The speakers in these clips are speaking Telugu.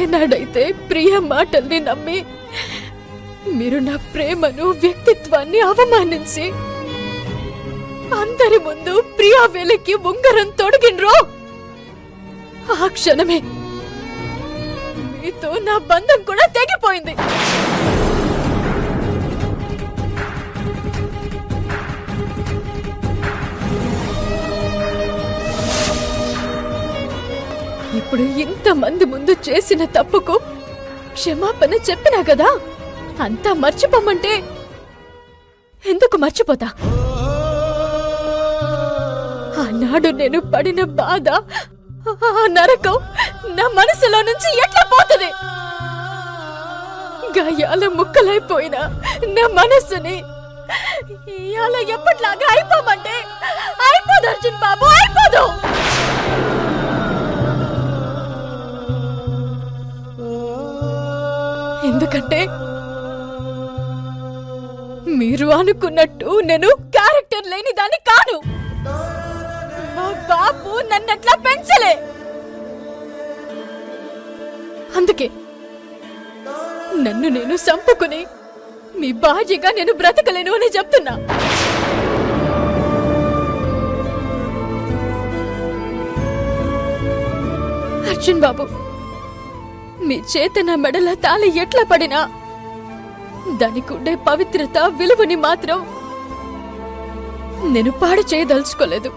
ఏనాడైతే ప్రియ మాటల్ని నమ్మి మీరు నా ప్రేమను వ్యక్తిత్వాన్ని అవమానించి అందరి ముందు ప్రియా వేలికి ఉంగరం తొడిగినరో ఆ క్షణమే మీతో నా బంధం కూడా తెగిపోయింది. ఇప్పుడు ఇంతమంది ముందు చేసిన తప్పుకు క్షమాపణ చెప్పినా కదా, అంతా మర్చిపోమంటే ఎందుకు మర్చిపోతా? ఆనాడు నేను పడిన బాధ, ఆ నరకం నా మనసులో నుంచి ఎట్లా పోతుంది? గాయాల ముక్కలైపోయిన నా మనస్సుని ఇవాళ ఎప్పట్లాగా అయిపోమంటే అయిపోదు అర్జున్ బాబు, అయిపోదు. ఎందుకంటే మీరు అనుకున్నట్టు నేను క్యారెక్టర్ లేని దాన్ని కాను. మా బాబు నన్నట్లా పెంచలే. అందుకే నన్ను నేను చంపుకుని మీ భార్యగా నేను బ్రతకలేను అని చెప్తున్నా. అర్జున్ బాబు, మీ చేతన మెడల తాళి ఎట్లా పడినా దానికుండే పవిత్రత విలువని మాత్రం నేను పాడు చేయదలుచుకోలేదు.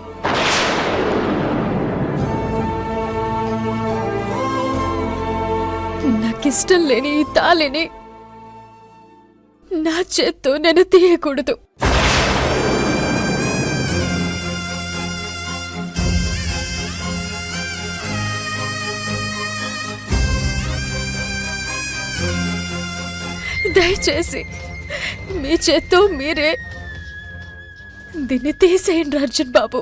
నాకిష్టం లేని ఈ తాళిని నా చేత్తో నేను తీయకూడదు. దయచేసి మీ చేత్తో మీరే దీన్ని తీసేయండి అర్జున్ బాబు.